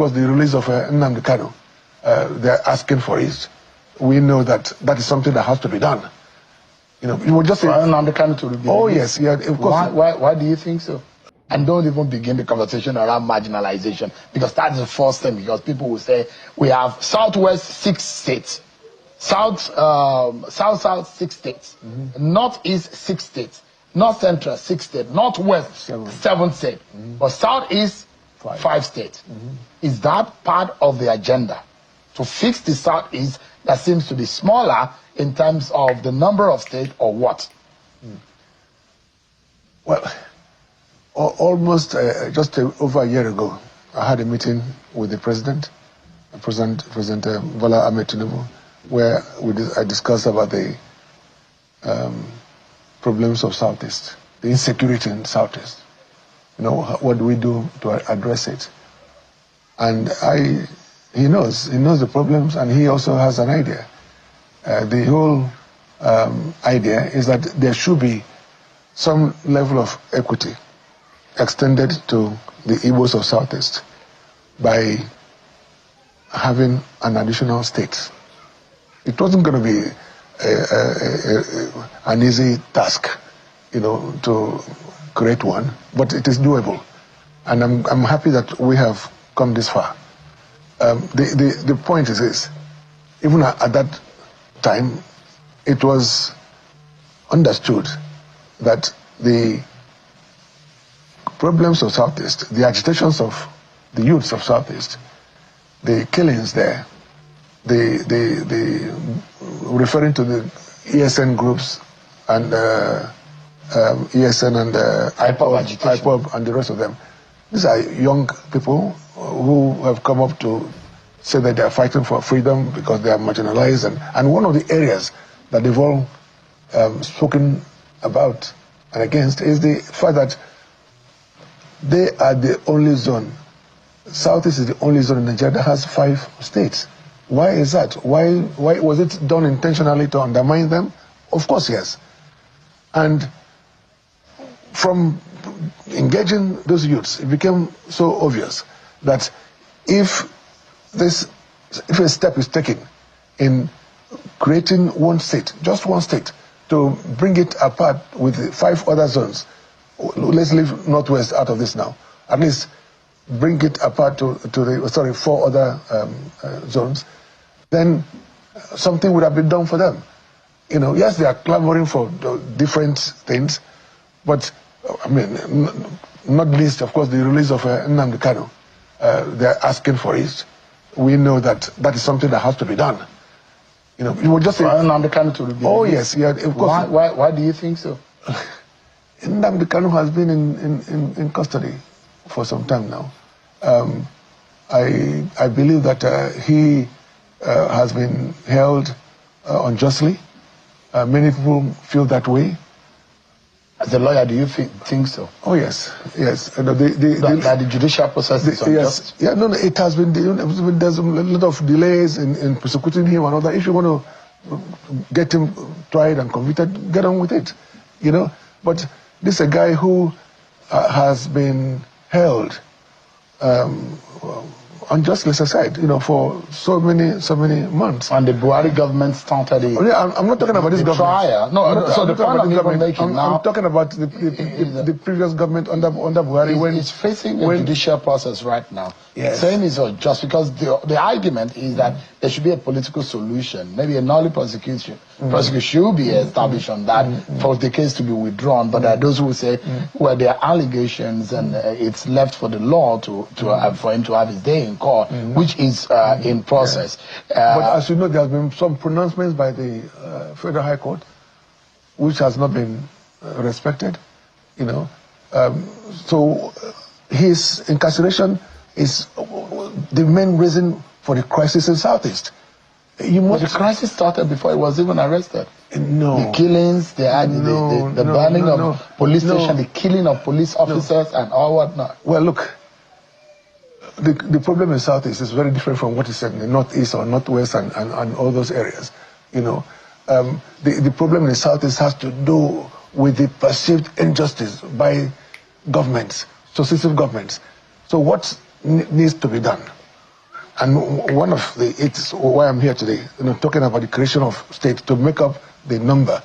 Because the release of Nnamdi Kanu, they're asking for it. We know that that is something that has to be done. You know, you would just say Nnamdi Kanu to be oh yes, yeah, of course. Why do you think so? And don't even begin the conversation around marginalization, because that's the first thing. Because people will say we have Southwest 6 states, South 6 states, Northeast 6 states, North Central 6 states, Northwest 7 states, but Southeast 5 states. Is that part of the agenda to fix the Southeast that seems to be smaller in terms of the number of states, or what? Well, almost just over a year ago, I had a meeting with the President Bola Ahmed Tinubu, where I discussed about the problems of Southeast, the insecurity in Southeast. You know, what do we do to address it? And he knows the problems, and he also has an idea. The whole idea is that there should be some level of equity extended to the Igbos of Southeast by having an additional state. It wasn't going to be an easy task, you know, to create one, but it is doable. And I'm happy that we have come this far. The point is this: even at that time, it was understood that the problems of Southeast, the agitations of the youths of Southeast, the killings there, the referring to the ESN groups and ESN and IPOB and the rest of them. These are young people who have come up to say that they are fighting for freedom because they are marginalized. And one of the areas that they've all spoken about and against is the fact that they are the only zone. Southeast is the only zone in Nigeria that has 5 states. Why is that? Why was it done intentionally to undermine them? Of course, yes. And from engaging those youths, it became so obvious that if a step is taken in creating one state, just one state, to bring it apart with the 5 other zones, let's leave Northwest out of this now, at least bring it apart to the 4 other zones, then something would have been done for them. You know, yes, they are clamoring for different things, but I mean, not least, of course, the release of Nnamdi Kanu. They're asking for it. We know that that is something that has to be done. You know, you would just say Nnamdi Kanu to be oh yes, yeah, of course. Why do you think so? Nnamdi Kanu has been in custody for some time now. I believe that he has been held unjustly. Many people feel that way. As a lawyer, do you think so? Oh yes, yes. That the judicial process is unjust? Yes. Yeah, no, it has been. There's a lot of delays in prosecuting him and all that. If you want to get him tried and convicted, get on with it. You know. But this is a guy who has been held unjustly, as I said, you know, for so many months. And the Buhari government started it. I'm not talking about this government. Trial. No, so the point I'm even making now. I'm talking about the previous government under Buhari when it's facing a judicial process right now. Yes. Saying it's unjust because the argument is that there should be a political solution, maybe a null prosecution. Prosecution should be established on that for the case to be withdrawn. But there are those who say, well, there are allegations and it's left for the law for him to have his day in court, which is in process. But as you know, there has been some pronouncements by the Federal High Court, which has not been respected. You know, so his incarceration is the main reason for the crisis in Southeast. But the crisis started before he was even arrested. No. The killings, the burning of police station, the killing of police officers and all whatnot. Well, look, the problem in Southeast is very different from what is said in the Northeast or Northwest and all those areas. You know, the problem in the Southeast has to do with the perceived injustice by governments, successive governments. So what needs to be done? And one of it's why I'm here today, talking about the creation of state to make up the number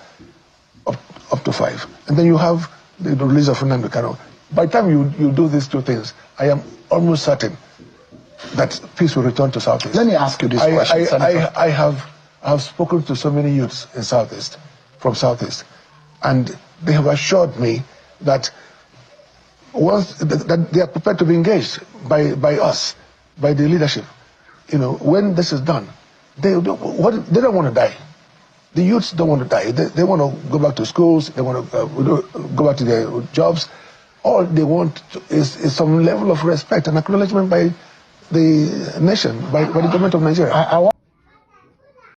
up to 5. And then you have the release of Nnamdi Kanu. By the time you do these two things, I am almost certain that peace will return to Southeast. Let me ask you this question. I have spoken to so many youths in Southeast, from Southeast, and they have assured me that that they are prepared to be engaged by us, by the leadership. When this is done, they don't want to die. The youths don't want to die. They want to go back to schools. They want to go back to their jobs. All they want is some level of respect and acknowledgement by the nation, by the government of Nigeria.